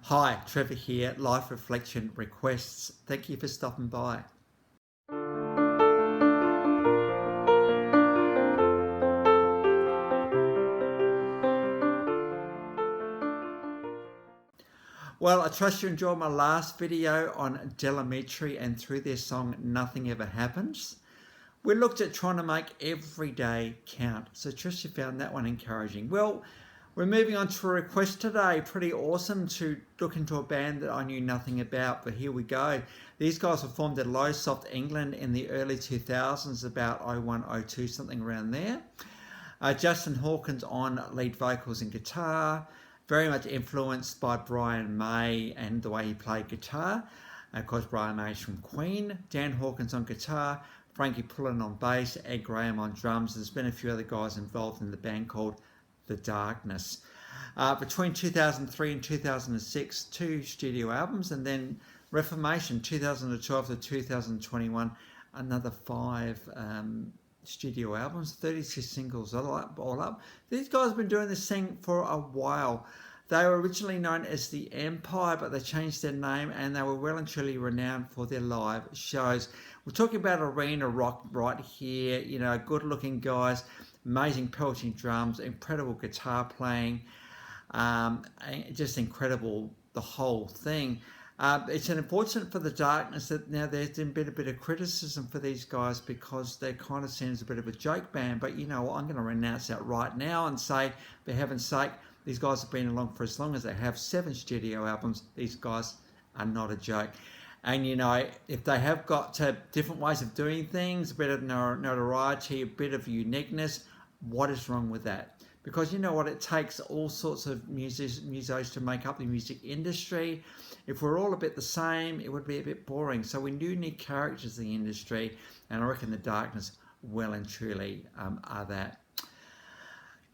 Hi, Trevor here, Life Reflection Requests. Thank you for stopping by. Well, I trust you enjoyed my last video on Amitri and through their song Nothing Ever Happens. We looked at trying to make every day count. So trust you found that one encouraging. Well, we're moving on to a request today. Pretty awesome to look into a band that I knew nothing about, but here we go. These guys were formed in Lowestoft, England in the early 2000s, about 01, 02, something around there. Justin Hawkins on lead vocals and guitar, very much influenced by Brian May and the way he played guitar. Of course, Brian May is from Queen. Dan Hawkins on guitar, Frankie Pullen on bass, Ed Graham on drums. There's been a few other guys involved in the band called The Darkness. Between 2003 and 2006, 2 studio albums, and then Reformation 2012 to 2021, another 5 studio albums, 32 singles all up. These guys have been doing this thing for a while. They were originally known as the Empire, but they changed their name and they were well and truly renowned for their live shows. We're talking about arena rock right here, you know, good looking guys, amazing pelting drums, incredible guitar playing, just incredible, the whole thing. It's unfortunate for The Darkness that now there's been a bit of criticism for these guys because they're kind of seen as a bit of a joke band. But you know what, I'm going to renounce that right now and say, for heaven's sake, these guys have been along for as long as they have, 7 studio albums. These guys are not a joke. And you know, if they have got different ways of doing things, a bit of notoriety, a bit of uniqueness, what is wrong with that? Because you know what, it takes all sorts of musos to make up the music industry. If we're all a bit the same, it would be a bit boring. So we do need characters in the industry, and I reckon The Darkness well and truly are that.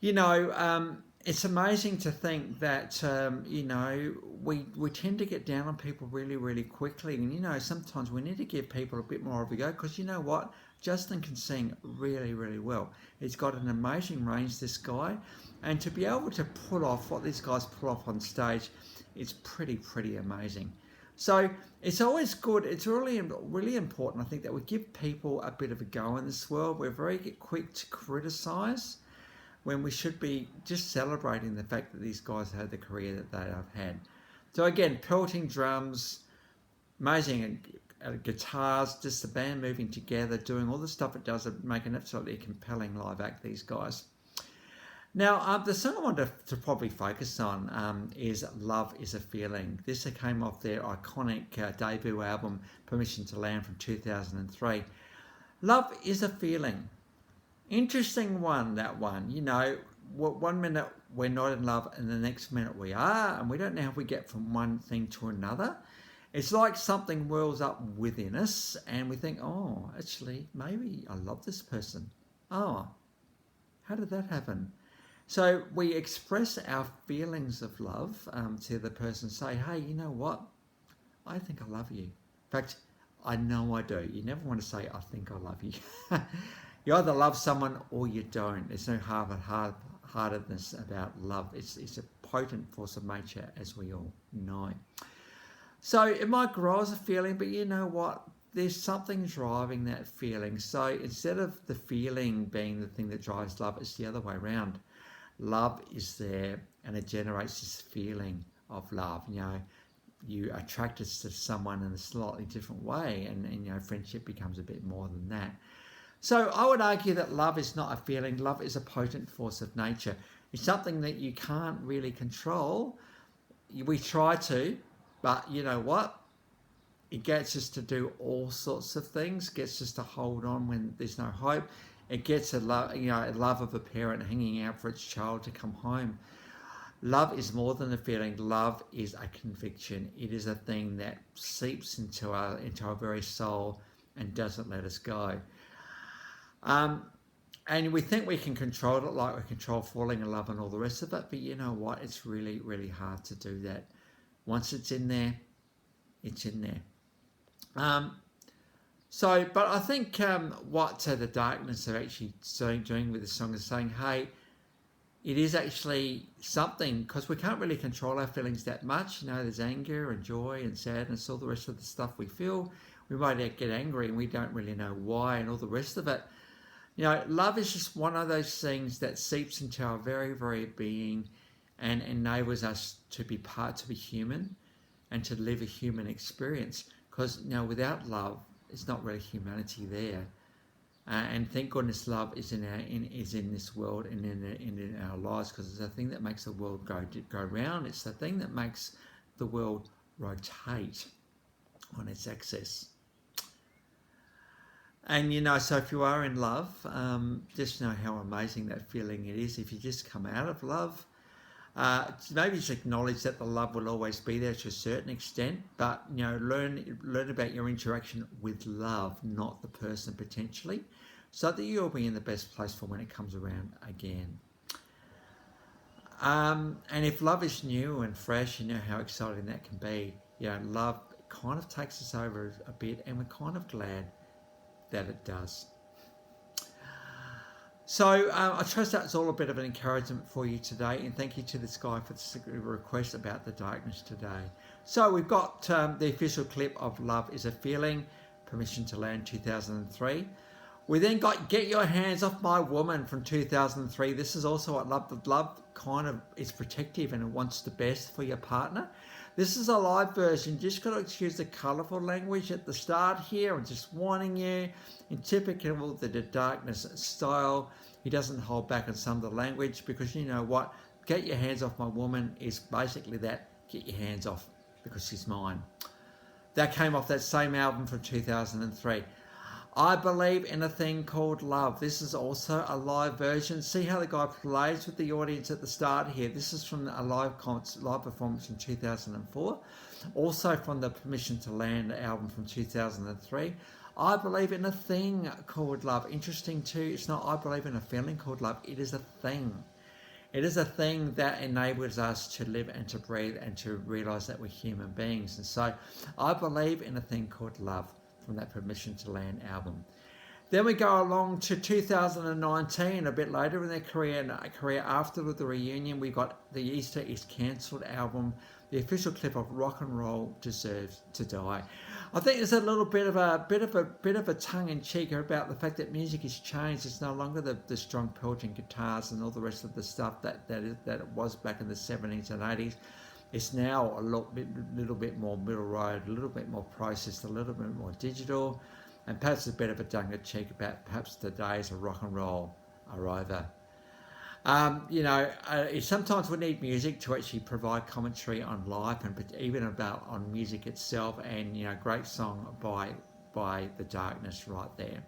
You know, it's amazing to think that, you know, we tend to get down on people really, really quickly. And, you know, sometimes we need to give people a bit more of a go because, you know what, Justin can sing really, really well. He's got an amazing range, this guy. And to be able to pull off what these guys pull off on stage, it's pretty amazing. So it's always good. It's really, really important, I think, that we give people a bit of a go in this world. We're very quick to criticise when we should be just celebrating the fact that these guys had the career that they have had. So again, pelting drums, amazing guitars, just the band moving together, doing all the stuff it does to make an absolutely compelling live act, these guys. Now, the song I want to probably focus on is Love is a Feeling. This came off their iconic debut album, Permission to Land, from 2003. Love is a feeling. Interesting one, that one. You know, 1 minute we're not in love and the next minute we are, and we don't know how we get from one thing to another. It's like something whirls up within us and we think, oh, actually, maybe I love this person. Oh, how did that happen? So we express our feelings of love to the person, say, hey, you know what? I think I love you. In fact, I know I do. You never want to say, I think I love you. You either love someone or you don't. There's no half-heartedness about love. It's a potent force of nature, as we all know. So it might grow as a feeling, but you know what? There's something driving that feeling. So instead of the feeling being the thing that drives love, it's the other way around. Love is there and it generates this feeling of love. You know, you are attracted to someone in a slightly different way, and you know, friendship becomes a bit more than that. So I would argue that love is not a feeling. Love is a potent force of nature. It's something that you can't really control. We try to, but you know what? It gets us to do all sorts of things, gets us to hold on when there's no hope. It gets a love of a parent hanging out for its child to come home. Love is more than a feeling. Love is a conviction. It is a thing that seeps into our very soul and doesn't let us go. And we think we can control it, like we control falling in love and all the rest of it. But you know what? It's really, really hard to do that. Once it's in there, it's in there. But I think what The Darkness are actually doing with the song is saying, hey, it is actually something, because we can't really control our feelings that much. You know, there's anger and joy and sadness, all the rest of the stuff we feel. We might get angry and we don't really know why and all the rest of it. You know, love is just one of those things that seeps into our very, very being and enables us to be human and to live a human experience. Because, you know, without love, it's not really humanity there. And thank goodness love is in this world and in our lives, because it's the thing that makes the world go round. It's the thing that makes the world rotate on its axis. And you know, so if you are in love, just know how amazing that feeling it is. If you just come out of love, maybe just acknowledge that the love will always be there to a certain extent, but you know, learn about your interaction with love, not the person potentially, so that you'll be in the best place for when it comes around again. And if love is new and fresh, you know how exciting that can be. You know, love kind of takes us over a bit, and we're kind of glad that it does. So I trust that's all a bit of an encouragement for you today, and thank you to this guy for the request about the darkness today. So we've got the official clip of Love is a Feeling, Permission to Land 2003. We then got Get Your Hands Off My Woman from 2003. This is also what love kind of is protective and it wants the best for your partner. This is a live version. Just got to excuse the colourful language at the start here. I'm just warning you. In typical the darkness style, he doesn't hold back on some of the language, because you know what? Get Your Hands Off My Woman is basically that. Get your hands off, because she's mine. That came off that same album from 2003. I Believe in a Thing Called Love. This is also a live version. See how the guy plays with the audience at the start here. This is from a live performance in 2004. Also from the Permission to Land album from 2003. I Believe in a Thing Called Love. Interesting too, it's not I Believe in a Feeling Called Love. It is a thing. It is a thing that enables us to live and to breathe and to realise that we're human beings. And so I Believe in a Thing Called Love, from that Permission to Land album. Then we go along to 2019, a bit later in their career after the reunion. We got the Easter Is Cancelled album, the official clip of Rock and Roll Deserves to Die. I think there's a little bit of a tongue in cheek about the fact that music has changed. It's no longer the strong pelting guitars and all the rest of the stuff that it was back in the 70s and 80s. It's now a little bit more middle road, a little bit more processed, a little bit more digital, and perhaps a bit of a tongue-in-cheek about perhaps the days of rock and roll are over. You know, sometimes we need music to actually provide commentary on life and even on music itself. And you know, great song by The Darkness right there.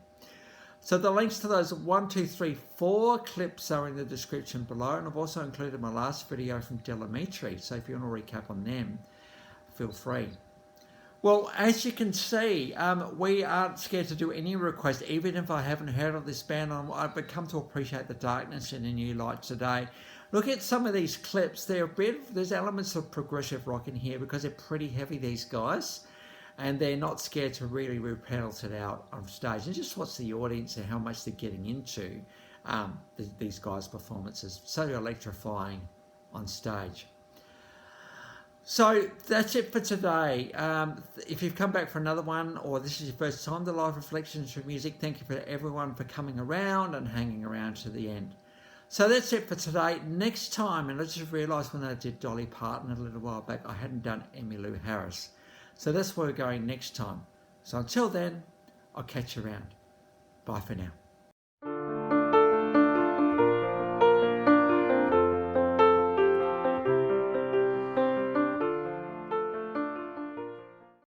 So the links to those 1, 2, 3, 4 clips are in the description below, and I've also included my last video from Amitri. So if you want to recap on them, feel free. Well, as you can see, we aren't scared to do any request, even if I haven't heard of this band. I've come to appreciate The Darkness in a new light today. Look at some of these clips. There's elements of progressive rock in here, because they're pretty heavy, these guys. And they're not scared to really pelt it out on stage. And just watch the audience and how much they're getting into these guys' performances. So electrifying on stage. So that's it for today. If you've come back for another one, or this is your first time to Live Reflections through Music, thank you for everyone for coming around and hanging around to the end. So that's it for today. Next time, and I just realised when I did Dolly Parton a little while back, I hadn't done Emmylou Harris. So that's where we're going next time. So until then, I'll catch you around. Bye for now.